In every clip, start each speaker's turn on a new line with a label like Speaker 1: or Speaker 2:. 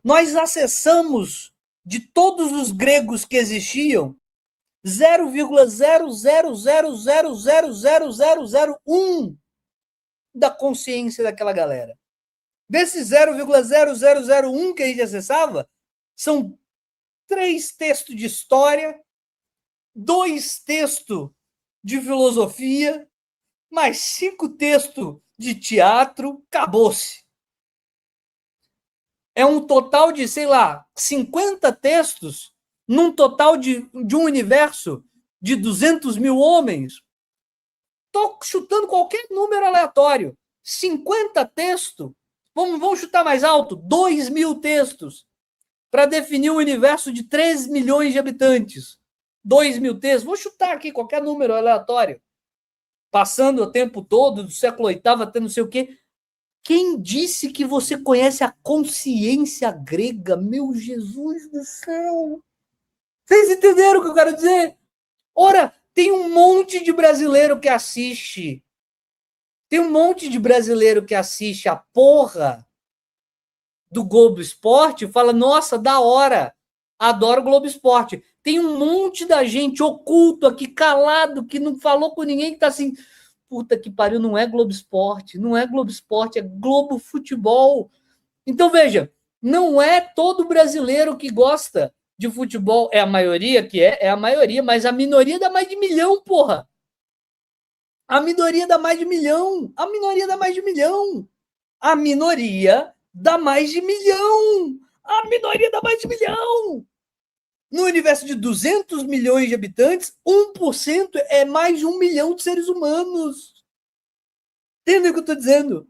Speaker 1: Nós acessamos, de todos os gregos que existiam, 0,000000001 da consciência daquela galera. Desses 0,0001 que a gente acessava, são 3 textos de história, 2 textos de filosofia, mais 5 textos de teatro, acabou-se. É um total de, sei lá, 50 textos num total de um universo de 200 mil homens. Estou chutando qualquer número aleatório. 50 textos. Vamos chutar mais alto. 2.000 textos para definir um universo de 3 milhões de habitantes. 2.000 textos. Vou chutar aqui qualquer número aleatório. Passando o tempo todo, do século VIII até não sei o quê. Quem disse que você conhece a consciência grega? Meu Jesus do céu! Vocês entenderam o que eu quero dizer? Ora, tem um monte de brasileiro que assiste. Tem um monte de brasileiro que assiste a porra do Globo Esporte e fala, nossa, da hora, adoro o Globo Esporte. Tem um monte da gente oculto aqui, calado, que não falou com ninguém, que tá assim, puta que pariu, não é Globo Esporte, não é Globo Esporte, é Globo Futebol. Então, veja, não é todo brasileiro que gosta de futebol, é a maioria que é a maioria, mas a minoria dá mais de 1 milhão, porra. A minoria dá mais de 1 milhão. A minoria dá mais de 1 milhão. A minoria dá mais de 1 milhão. A minoria dá mais de 1 milhão. No universo de 200 milhões de habitantes, 1% é mais de 1 milhão de seres humanos. Entendeu o que eu estou dizendo?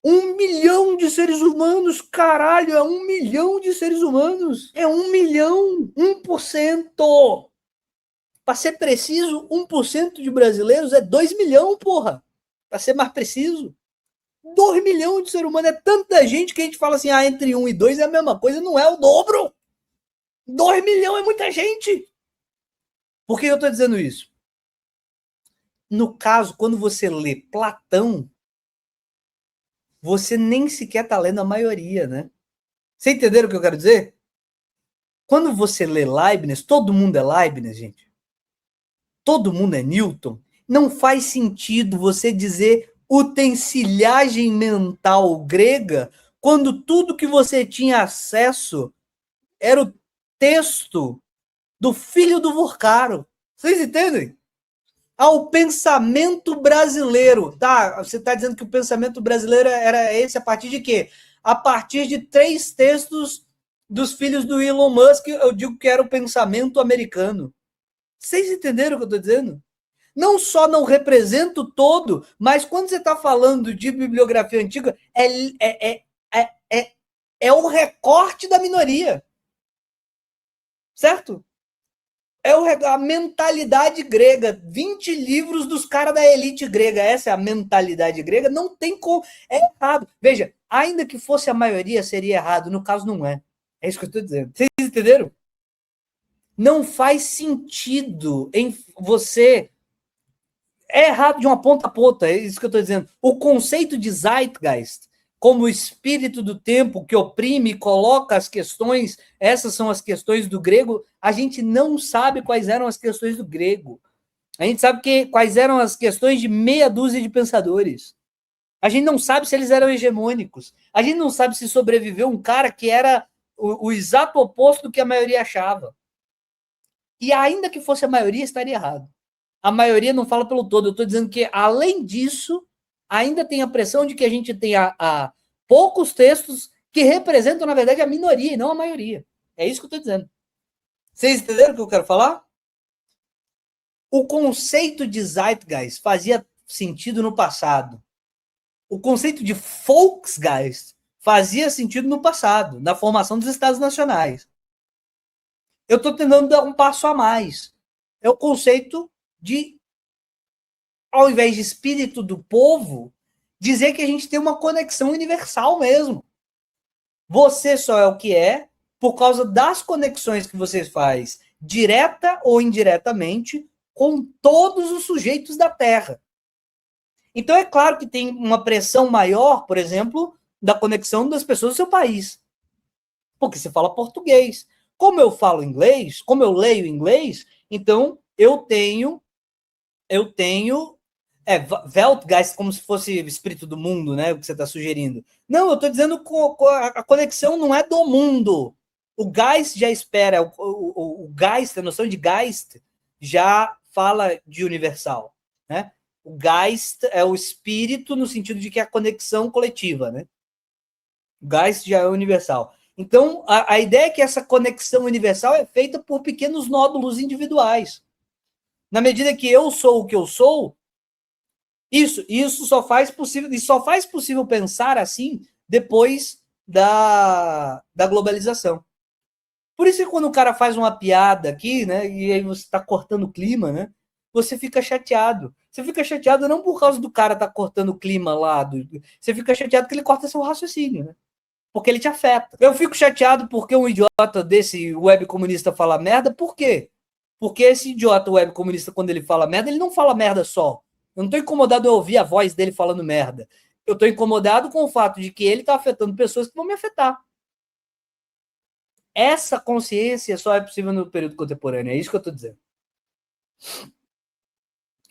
Speaker 1: 1 milhão de seres humanos, caralho, é 1 milhão de seres humanos. É 1 milhão, 1%. Para ser preciso, 1% de brasileiros é 2 milhões, porra. Para ser mais preciso. 2 milhões de seres humanos. É tanta gente que a gente fala assim, entre 1 e 2 é a mesma coisa, não é o dobro. 2 milhões é muita gente. Por que eu estou dizendo isso? No caso, quando você lê Platão, você nem sequer está lendo a maioria, né? Vocês entenderam o que eu quero dizer? Quando você lê Leibniz, todo mundo é Leibniz, gente. Todo mundo é Newton. Não faz sentido você dizer utensilhagem mental grega quando tudo que você tinha acesso era o texto do filho do Vorcaro. Vocês entendem? Ao pensamento brasileiro. Tá, você está dizendo que o pensamento brasileiro era esse a partir de quê? A partir de 3 textos dos filhos do Elon Musk, eu digo que era o pensamento americano. Vocês entenderam o que eu estou dizendo? Não só não representa o todo, mas quando você está falando de bibliografia antiga, é o recorte da minoria. Certo? É a mentalidade grega. 20 livros dos caras da elite grega. Essa é a mentalidade grega. Não tem como. É errado. Veja, ainda que fosse a maioria, seria errado. No caso, não é. É isso que eu estou dizendo. Vocês entenderam? Não faz sentido em você. É errado de uma ponta a ponta. É isso que eu estou dizendo. O conceito de Zeitgeist, como o espírito do tempo que oprime e coloca as questões, essas são as questões do grego, a gente não sabe quais eram as questões do grego. A gente sabe quais eram as questões de meia dúzia de pensadores. A gente não sabe se eles eram hegemônicos. A gente não sabe se sobreviveu um cara que era o exato oposto do que a maioria achava. E ainda que fosse a maioria, estaria errado. A maioria não fala pelo todo. Eu estou dizendo que, além disso, ainda tem a pressão de que a gente tenha poucos textos que representam, na verdade, a minoria e não a maioria. É isso que eu estou dizendo. Vocês entenderam o que eu quero falar? O conceito de Zeitgeist fazia sentido no passado. O conceito de Volksgeist fazia sentido no passado, na formação dos Estados Nacionais. Eu estou tentando dar um passo a mais. É o conceito de, ao invés de espírito do povo, dizer que a gente tem uma conexão universal mesmo. Você só é o que é por causa das conexões que você faz, direta ou indiretamente, com todos os sujeitos da Terra. Então é claro que tem uma pressão maior, por exemplo, da conexão das pessoas do seu país. Porque você fala português. Como eu falo inglês, como eu leio inglês, então eu tenho Weltgeist, como se fosse o espírito do mundo, né? O que você está sugerindo. Não, eu estou dizendo que a conexão não é do mundo. O Geist já espera, o Geist, a noção de Geist, já fala de universal, né? O Geist é o espírito no sentido de que é a conexão coletiva, né? O Geist já é universal. Então, a ideia é que essa conexão universal é feita por pequenos nódulos individuais. Na medida que eu sou o que eu sou, isso só faz possível pensar assim depois da globalização. Por isso que quando o cara faz uma piada aqui, né, e aí você está cortando o clima, né, você fica chateado. Você fica chateado não por causa do cara estar cortando o clima lá, você fica chateado porque ele corta seu raciocínio, né? Porque ele te afeta. Eu fico chateado porque um idiota desse web comunista fala merda, por quê? Porque esse idiota web comunista, quando ele fala merda, ele não fala merda só. Eu não estou incomodado de ouvir a voz dele falando merda. Eu estou incomodado com o fato de que ele está afetando pessoas que vão me afetar. Essa consciência só é possível no período contemporâneo. É isso que eu estou dizendo.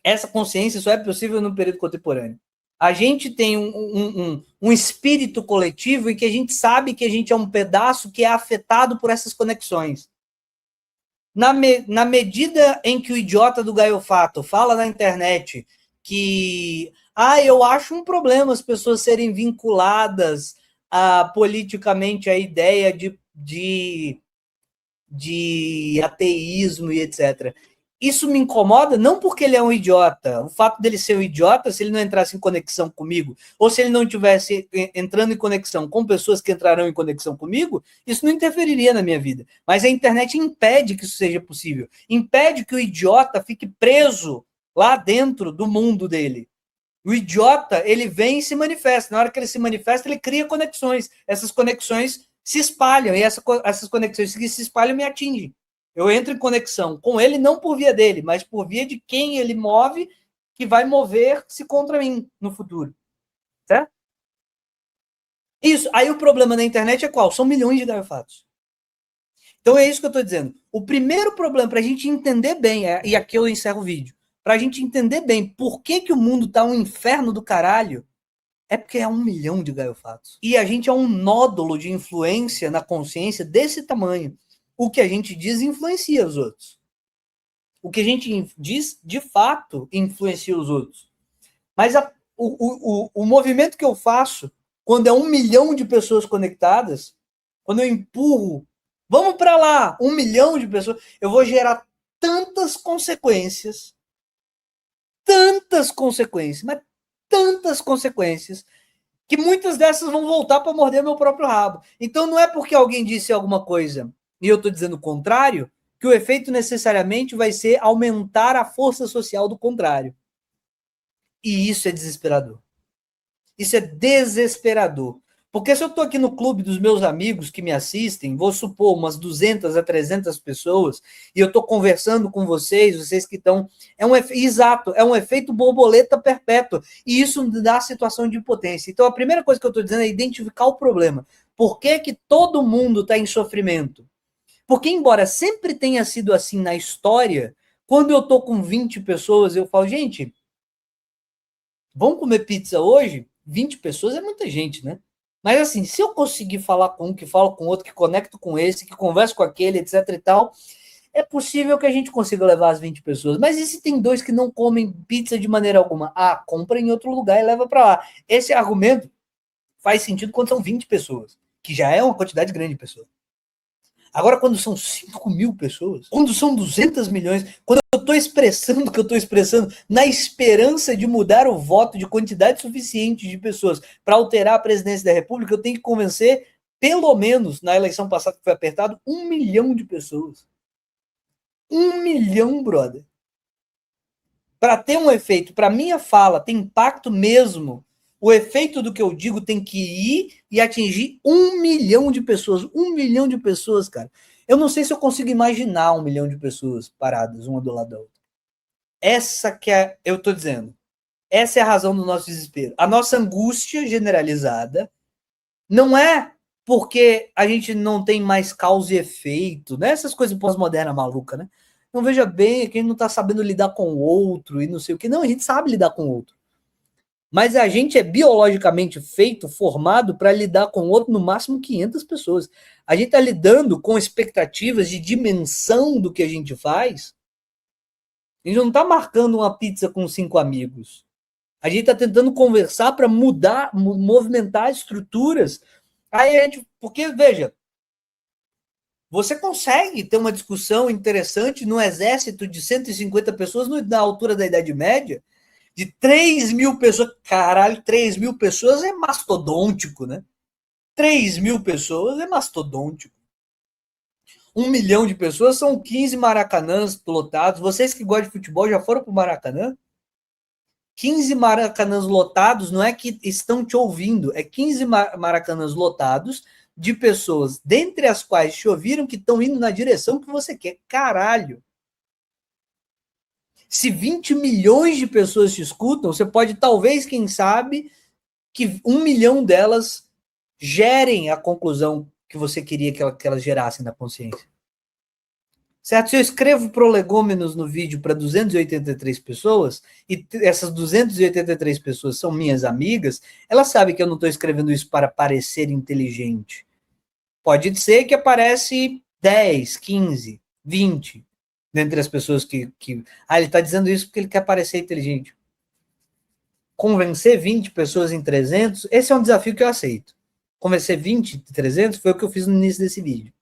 Speaker 1: Essa consciência só é possível no período contemporâneo. A gente tem um espírito coletivo e que a gente sabe que a gente é um pedaço que é afetado por essas conexões. Na medida em que o idiota do Gaio Fato fala na internet que eu acho um problema as pessoas serem vinculadas politicamente à ideia de ateísmo e etc. Isso me incomoda não porque ele é um idiota. O fato dele ser um idiota, se ele não entrasse em conexão comigo, ou se ele não estivesse entrando em conexão com pessoas que entrarão em conexão comigo, isso não interferiria na minha vida. Mas a internet impede que isso seja possível. Impede que o idiota fique preso lá dentro do mundo dele. O idiota, ele vem e se manifesta. Na hora que ele se manifesta, ele cria conexões. Essas conexões se espalham, e essas conexões que se espalham me atingem. Eu entro em conexão com ele, não por via dele, mas por via de quem ele move, que vai mover-se contra mim no futuro. Certo? Isso. Aí o problema na internet é qual? São milhões de gaiofatos. Então é isso que eu estou dizendo. O primeiro problema para a gente entender bem, e aqui eu encerro o vídeo, para a gente entender bem por que o mundo está um inferno do caralho, é porque é 1 milhão de gaiofatos. E a gente é um nódulo de influência na consciência desse tamanho. O que a gente diz influencia os outros. O que a gente diz, de fato, influencia os outros. Mas o movimento que eu faço, quando é 1 milhão de pessoas conectadas, quando eu empurro, vamos para lá, 1 milhão de pessoas, eu vou gerar tantas consequências, mas tantas consequências, que muitas dessas vão voltar para morder meu próprio rabo. Então não é porque alguém disse alguma coisa e eu estou dizendo o contrário, que o efeito necessariamente vai ser aumentar a força social do contrário. E isso é desesperador. Isso é desesperador. Porque se eu estou aqui no clube dos meus amigos que me assistem, vou supor umas 200 a 300 pessoas, e eu estou conversando com vocês que estão... Exato, é um efeito borboleta perpétua. E isso dá situação de impotência. Então a primeira coisa que eu estou dizendo é identificar o problema. Por que todo mundo está em sofrimento? Porque embora sempre tenha sido assim na história, quando eu estou com 20 pessoas, eu falo, gente, vamos comer pizza hoje? 20 pessoas é muita gente, né? Mas assim, se eu conseguir falar com um, que falo com outro, que conecto com esse, que converso com aquele, etc e tal, é possível que a gente consiga levar as 20 pessoas. Mas e se tem dois que não comem pizza de maneira alguma? Compra em outro lugar e leva para lá. Esse argumento faz sentido quando são 20 pessoas, que já é uma quantidade grande de pessoas. Agora, quando são 5 mil pessoas, quando são 200 milhões, quando eu estou expressando o que eu estou expressando na esperança de mudar o voto de quantidade suficiente de pessoas para alterar a presidência da República, eu tenho que convencer, pelo menos, na eleição passada que foi apertado, 1 milhão de pessoas. 1 milhão, brother. Para ter um efeito, para minha fala ter impacto mesmo, o efeito do que eu digo tem que ir e atingir 1 milhão de pessoas. 1 milhão de pessoas, cara. Eu não sei se eu consigo imaginar 1 milhão de pessoas paradas, uma do lado da outra. Essa que é, eu tô dizendo, essa é a razão do nosso desespero. A nossa angústia generalizada Não é porque a gente não tem mais causa e efeito, né? Essas coisas pós-moderna maluca, né? Não, veja bem, que a gente não está sabendo lidar com o outro e não sei o que. Não, a gente sabe lidar com o outro. Mas a gente é biologicamente feito, formado para lidar com o outro no máximo 500 pessoas. A gente está lidando com expectativas de dimensão do que a gente faz. A gente não está marcando uma pizza com 5 amigos. A gente está tentando conversar para mudar, movimentar estruturas. Aí a gente, porque, veja, você consegue ter uma discussão interessante no exército de 150 pessoas na altura da Idade Média, de 3.000 pessoas. Caralho, 3.000 pessoas é mastodôntico, né? 3.000 pessoas é mastodôntico. 1 milhão de pessoas são 15 maracanãs lotados. Vocês que gostam de futebol já foram para o Maracanã? 15 maracanãs lotados não é que estão te ouvindo, é 15 maracanãs lotados de pessoas, dentre as quais te ouviram, que estão indo na direção que você quer. Caralho! Se 20 milhões de pessoas te escutam, você pode, talvez, quem sabe, que 1 milhão delas gerem a conclusão que você queria que elas gerassem na consciência. Certo? Se eu escrevo prolegômenos no vídeo para 283 pessoas, e essas 283 pessoas são minhas amigas, elas sabem que eu não estou escrevendo isso para parecer inteligente. Pode ser que aparece 10, 15, 20 dentre as pessoas que ele está dizendo isso porque ele quer parecer inteligente. Convencer 20 pessoas em 300, esse é um desafio que eu aceito. Convencer 20 em 300 foi o que eu fiz no início desse vídeo.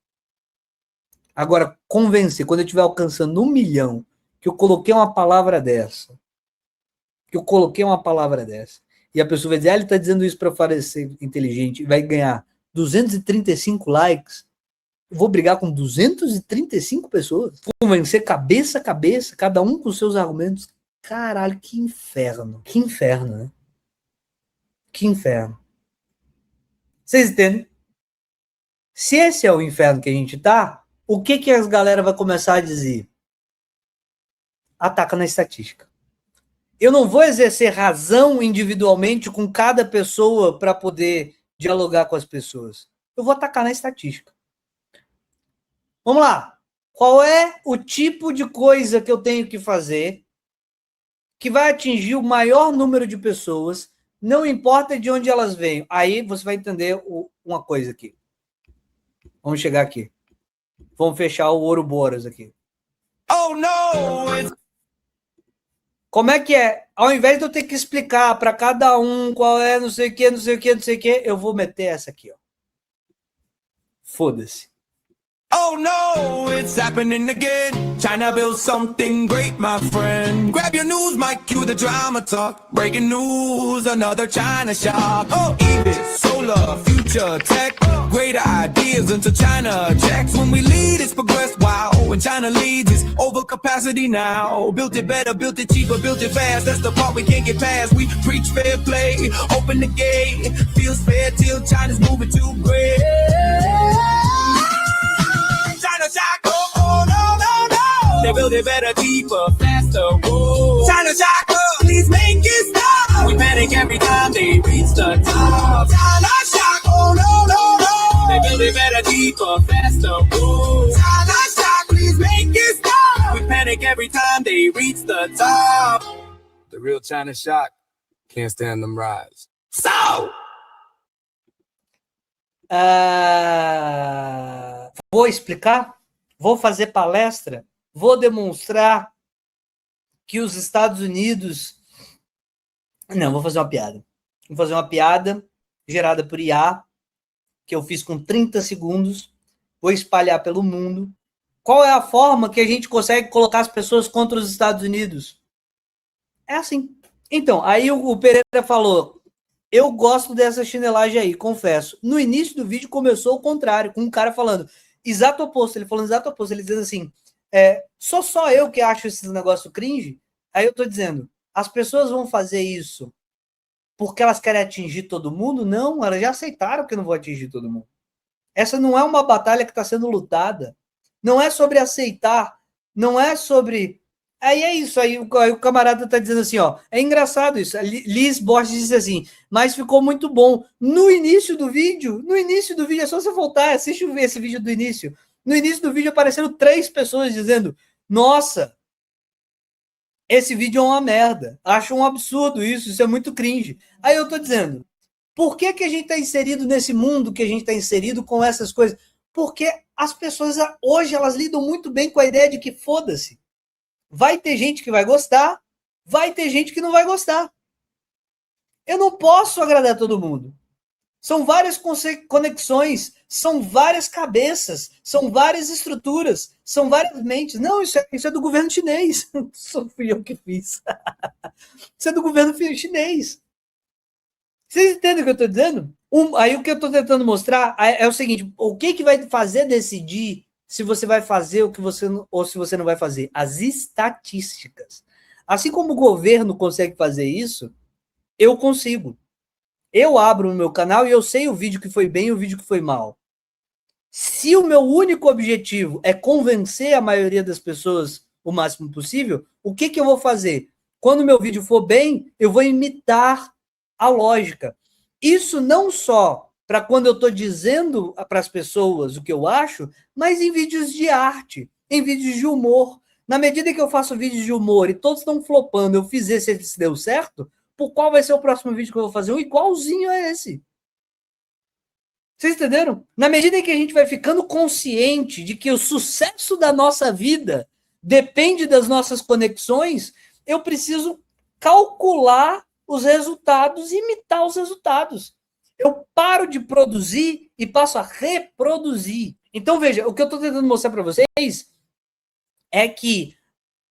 Speaker 1: Agora, convencer, quando eu estiver alcançando 1 milhão, que eu coloquei uma palavra dessa, e a pessoa vai dizer, ele está dizendo isso para parecer inteligente, e vai ganhar 235 likes, eu vou brigar com 235 pessoas, convencer cabeça a cabeça, cada um com seus argumentos. Caralho, que inferno. Que inferno, né? Que inferno. Vocês entendem? Se esse é o inferno que a gente tá, o que as galera vai começar a dizer? Ataca na estatística. Eu não vou exercer razão individualmente com cada pessoa para poder dialogar com as pessoas. Eu vou atacar na estatística. Vamos lá. Qual é o tipo de coisa que eu tenho que fazer que vai atingir o maior número de pessoas, não importa de onde elas venham? Aí você vai entender uma coisa aqui. Vamos chegar aqui. Vamos fechar o Ouroboros aqui. Oh, não! Como é que é? Ao invés de eu ter que explicar para cada um qual é não sei o que, não sei o que, não sei o que, eu vou meter essa aqui, ó. Foda-se. Oh no, it's happening again. China built something great, my friend. Grab your news, mic, cue the drama talk. Breaking news, another China shock. Oh, EV, solar, future tech. Great ideas into China checks. When we lead, it's progress. Wow, when China leads, it's overcapacity now. Built it better, built it cheaper, built it fast. That's the part we can't get past. We preach fair play, open the gate. Feels fair till China's moving too great. China shock, oh, no, no, no. They build it better, deeper, faster, whoa. China shock, please make it stop. We panic every time they reach the top. China shock, oh, no, no, no. They build it better, deeper, faster, whoa. China shock, please make it stop. We panic every time they reach the top. The real China shock can't stand them rise. So! Vou explicar, vou fazer palestra, vou demonstrar que os Estados Unidos... Não, vou fazer uma piada. Vou fazer uma piada gerada por IA, que eu fiz com 30 segundos, vou espalhar pelo mundo. Qual é a forma que a gente consegue colocar as pessoas contra os Estados Unidos? É assim. Então, aí o Pereira falou... Eu gosto dessa chinelagem aí, confesso. No início do vídeo começou o contrário, com um cara falando exato oposto. Ele falando exato oposto. Ele dizendo assim, só eu que acho esse negócio cringe? Aí eu tô dizendo, as pessoas vão fazer isso porque elas querem atingir todo mundo? Não, elas já aceitaram que não vão atingir todo mundo. Essa não é uma batalha que está sendo lutada. Não é sobre aceitar. Não é sobre... Aí é isso, aí o camarada tá dizendo assim, ó, é engraçado isso, a Liz Borges diz assim, mas ficou muito bom. No início do vídeo, é só você voltar, assiste esse vídeo do início. No início do vídeo apareceram 3 pessoas dizendo, nossa, esse vídeo é uma merda, acho um absurdo isso é muito cringe. Aí eu tô dizendo, por que a gente tá inserido nesse mundo que a gente tá inserido com essas coisas? Porque as pessoas hoje, elas lidam muito bem com a ideia de que foda-se. Vai ter gente que vai gostar, vai ter gente que não vai gostar. Eu não posso agradar todo mundo. São várias conexões, são várias cabeças, são várias estruturas, são várias mentes. Não, isso é do governo chinês. Só fui eu que fiz. Isso é do governo chinês. Vocês entendem o que eu estou dizendo? Aí o que eu estou tentando mostrar é o seguinte: o que vai fazer decidir se você vai fazer o que você ou se você não vai fazer? As estatísticas. Assim como o governo consegue fazer isso, eu consigo. Eu abro o meu canal e eu sei o vídeo que foi bem e o vídeo que foi mal. Se o meu único objetivo é convencer a maioria das pessoas o máximo possível, o que eu vou fazer? Quando o meu vídeo for bem, eu vou imitar a lógica. Isso não só para quando eu estou dizendo para as pessoas o que eu acho, mas em vídeos de arte, em vídeos de humor. Na medida que eu faço vídeos de humor e todos estão flopando, eu fiz esse, se deu certo, por qual vai ser o próximo vídeo que eu vou fazer? Um igualzinho a esse. Vocês entenderam? Na medida em que a gente vai ficando consciente de que o sucesso da nossa vida depende das nossas conexões, eu preciso calcular os resultados e imitar os resultados. Eu paro de produzir e passo a reproduzir. Então, veja, o que eu estou tentando mostrar para vocês é que,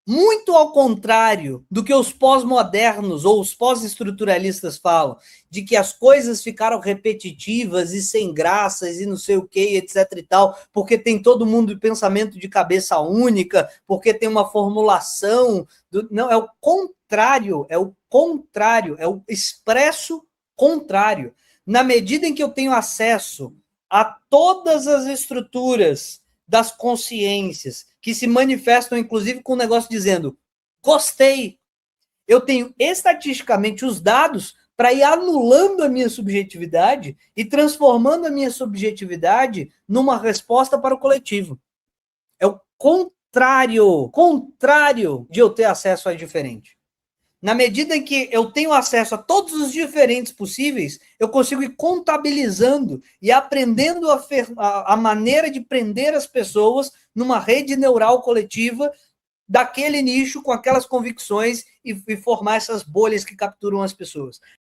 Speaker 1: muito ao contrário do que os pós-modernos ou os pós-estruturalistas falam, de que as coisas ficaram repetitivas e sem graças e não sei o que, etc e tal, porque tem todo mundo de pensamento de cabeça única, porque tem uma formulação. Não, é o contrário, é o expresso contrário. Na medida em que eu tenho acesso a todas as estruturas das consciências, que se manifestam, inclusive, com o negócio dizendo, gostei. Eu tenho estatisticamente os dados para ir anulando a minha subjetividade e transformando a minha subjetividade numa resposta para o coletivo. É o contrário de eu ter acesso a diferente. Na medida em que eu tenho acesso a todos os diferentes possíveis, eu consigo ir contabilizando e aprendendo a maneira de prender as pessoas numa rede neural coletiva daquele nicho com aquelas convicções e formar essas bolhas que capturam as pessoas.